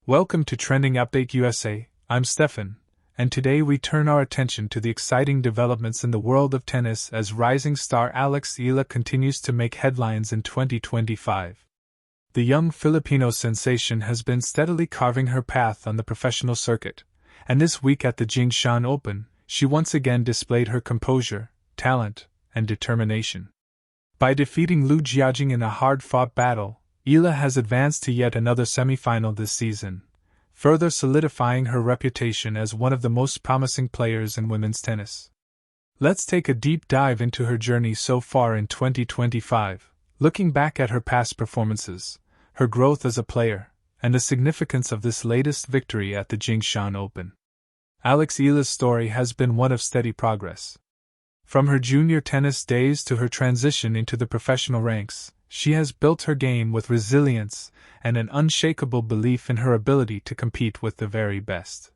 Welcome to Trending Update USA, I'm Steffan, and today we turn our attention to the exciting developments in the world of tennis as rising star Alex Eala continues to make headlines in 2025. The young Filipino sensation has been steadily carving her path on the professional circuit, and this week at the Jingshan Open, she once again displayed her composure, talent, and determination. By defeating Liu Jiajing in a hard-fought battle, Eala has advanced to yet another semifinal this season, further solidifying her reputation as one of the most promising players in women's tennis. Let's take a deep dive into her journey so far in 2025, looking back at her past performances, her growth as a player, and the significance of this latest victory at the Jingshan Open. Alex Eala's story has been one of steady progress. From her junior tennis days to her transition into the professional ranks, she has built her game with resilience and an unshakable belief in her ability to compete with the very best.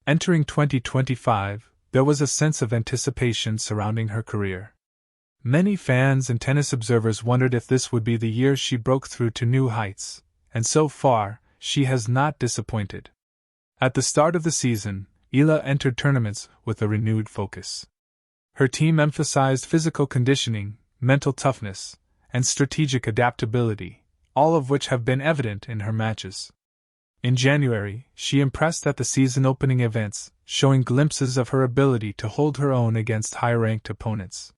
Entering 2025, there was a sense of anticipation surrounding her career. Many fans and tennis observers wondered if this would be the year she broke through to new heights, and so far, she has not disappointed. At the start of the season, Eala entered tournaments with a renewed focus. Her team emphasized physical conditioning, mental toughness, and strategic adaptability, all of which have been evident in her matches. In January, she impressed at the season-opening events, showing glimpses of her ability to hold her own against high-ranked opponents.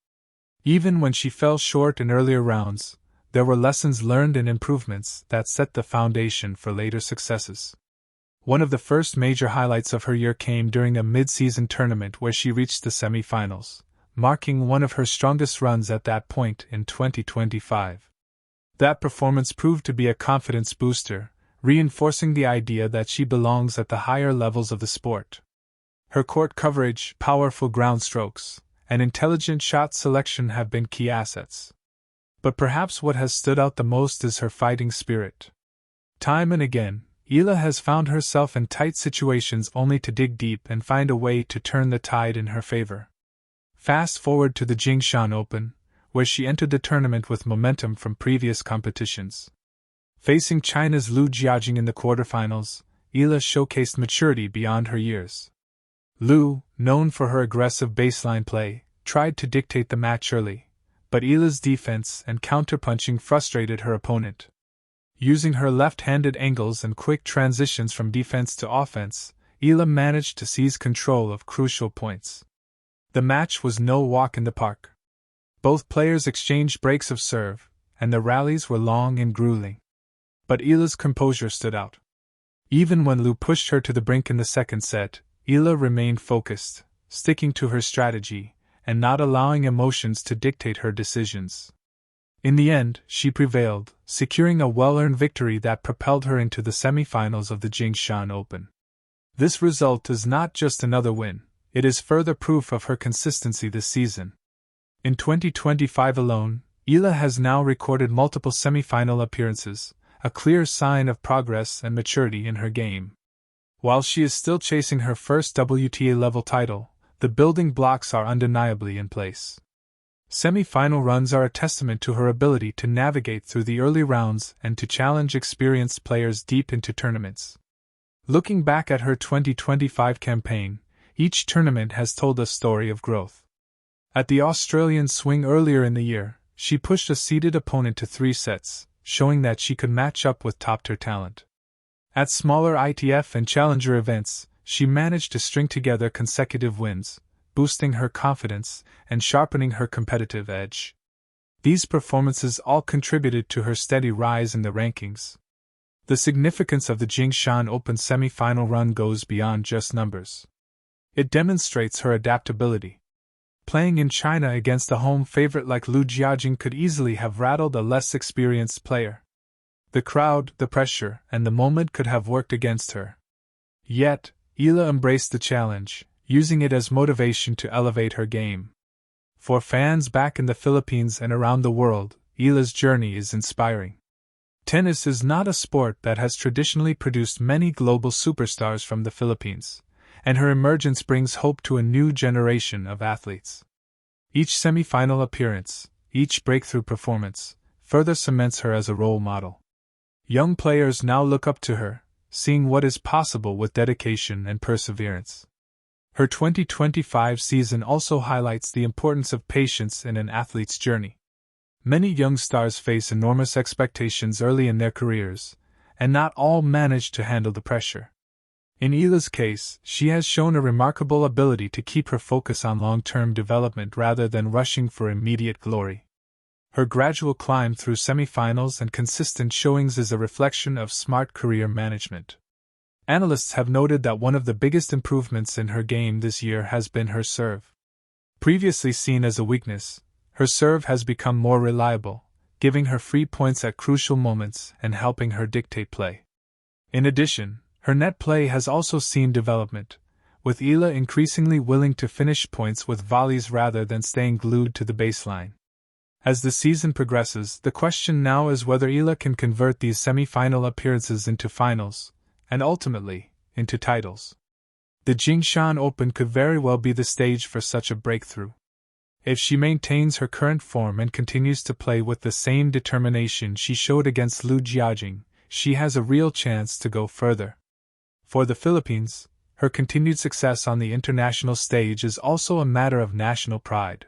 Even when she fell short in earlier rounds, there were lessons learned and improvements that set the foundation for later successes. One of the first major highlights of her year came during a mid-season tournament where she reached the semifinals, marking one of her strongest runs at that point in 2025. That performance proved to be a confidence booster, reinforcing the idea that she belongs at the higher levels of the sport. Her court coverage, powerful ground strokes, and intelligent shot selection have been key assets. But perhaps what has stood out the most is her fighting spirit. Time and again, Eala has found herself in tight situations only to dig deep and find a way to turn the tide in her favor. Fast forward to the Jingshan Open, where she entered the tournament with momentum from previous competitions. Facing China's Liu Jiajing in the quarterfinals, Eala showcased maturity beyond her years. Liu, known for her aggressive baseline play, tried to dictate the match early, but Eala's defense and counterpunching frustrated her opponent. Using her left-handed angles and quick transitions from defense to offense, Eala managed to seize control of crucial points. The match was no walk in the park. Both players exchanged breaks of serve, and the rallies were long and grueling. But Eala's composure stood out. Even when Liu pushed her to the brink in the second set, Eala remained focused, sticking to her strategy, and not allowing emotions to dictate her decisions. In the end, she prevailed, securing a well-earned victory that propelled her into the semifinals of the Jingshan Open. This result is not just another win. It is further proof of her consistency this season. In 2025 alone, Eala has now recorded multiple semifinal appearances, a clear sign of progress and maturity in her game. While she is still chasing her first WTA-level title, the building blocks are undeniably in place. Semifinal runs are a testament to her ability to navigate through the early rounds and to challenge experienced players deep into tournaments. Looking back at her 2025 campaign, each tournament has told a story of growth. At the Australian Swing earlier in the year, she pushed a seeded opponent to 3 sets, showing that she could match up with top-tier talent. At smaller ITF and Challenger events, she managed to string together consecutive wins, boosting her confidence and sharpening her competitive edge. These performances all contributed to her steady rise in the rankings. The significance of the Jingshan Open semi-final run goes beyond just numbers. It demonstrates her adaptability. Playing in China against a home favorite like Liu Jiajing could easily have rattled a less experienced player. The crowd, the pressure, and the moment could have worked against her. Yet, Eala embraced the challenge, using it as motivation to elevate her game. For fans back in the Philippines and around the world, Eala's journey is inspiring. Tennis is not a sport that has traditionally produced many global superstars from the Philippines, and her emergence brings hope to a new generation of athletes. Each semi-final appearance, each breakthrough performance, further cements her as a role model. Young players now look up to her, seeing what is possible with dedication and perseverance. Her 2025 season also highlights the importance of patience in an athlete's journey. Many young stars face enormous expectations early in their careers, and not all manage to handle the pressure. In Eala's case, she has shown a remarkable ability to keep her focus on long-term development rather than rushing for immediate glory. Her gradual climb through semifinals and consistent showings is a reflection of smart career management. Analysts have noted that one of the biggest improvements in her game this year has been her serve. Previously seen as a weakness, her serve has become more reliable, giving her free points at crucial moments and helping her dictate play. In addition, her net play has also seen development, with Eala increasingly willing to finish points with volleys rather than staying glued to the baseline. As the season progresses, the question now is whether Eala can convert these semi-final appearances into finals, and ultimately, into titles. The Jingshan Open could very well be the stage for such a breakthrough. If she maintains her current form and continues to play with the same determination she showed against Liu Jiajing, she has a real chance to go further. For the Philippines, her continued success on the international stage is also a matter of national pride.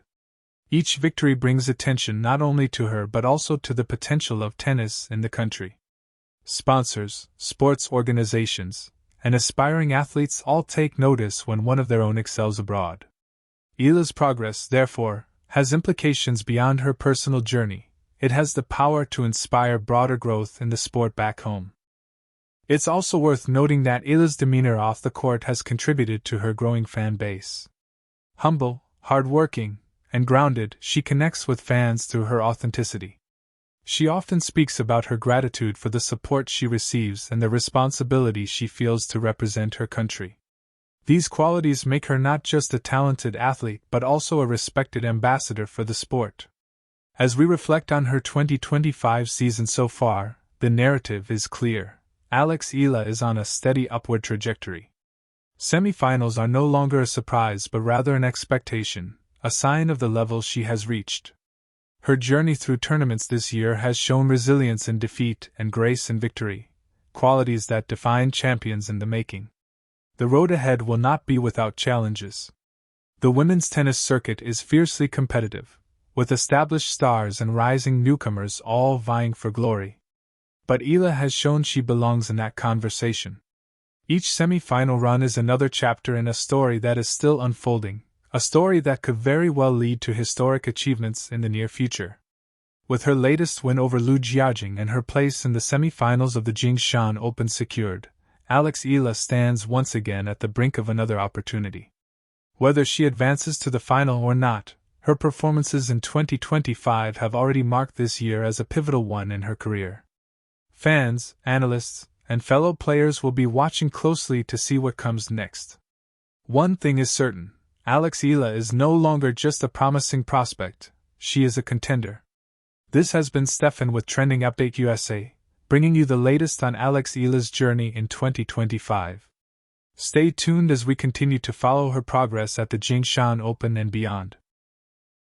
Each victory brings attention not only to her but also to the potential of tennis in the country. Sponsors, sports organizations, and aspiring athletes all take notice when one of their own excels abroad. Eala's progress, therefore, has implications beyond her personal journey. It has the power to inspire broader growth in the sport back home. It's also worth noting that Eala's demeanor off the court has contributed to her growing fan base. Humble, hard-working, and grounded, she connects with fans through her authenticity. She often speaks about her gratitude for the support she receives and the responsibility she feels to represent her country. These qualities make her not just a talented athlete but also a respected ambassador for the sport. As we reflect on her 2025 season so far, the narrative is clear. Alex Eala is on a steady upward trajectory. Semifinals are no longer a surprise but rather an expectation, a sign of the level she has reached. Her journey through tournaments this year has shown resilience in defeat and grace in victory, qualities that define champions in the making. The road ahead will not be without challenges. The women's tennis circuit is fiercely competitive, with established stars and rising newcomers all vying for glory. But Eala has shown she belongs in that conversation. Each semi-final run is another chapter in a story that is still unfolding, a story that could very well lead to historic achievements in the near future. With her latest win over Liu Jiajing and her place in the semi-finals of the Jingshan Open secured, Alex Eala stands once again at the brink of another opportunity. Whether she advances to the final or not, her performances in 2025 have already marked this year as a pivotal one in her career. Fans, analysts, and fellow players will be watching closely to see what comes next. One thing is certain, Alex Eala is no longer just a promising prospect, she is a contender. This has been Steffan with Trending Update USA, bringing you the latest on Alex Eala's journey in 2025. Stay tuned as we continue to follow her progress at the Jingshan Open and beyond.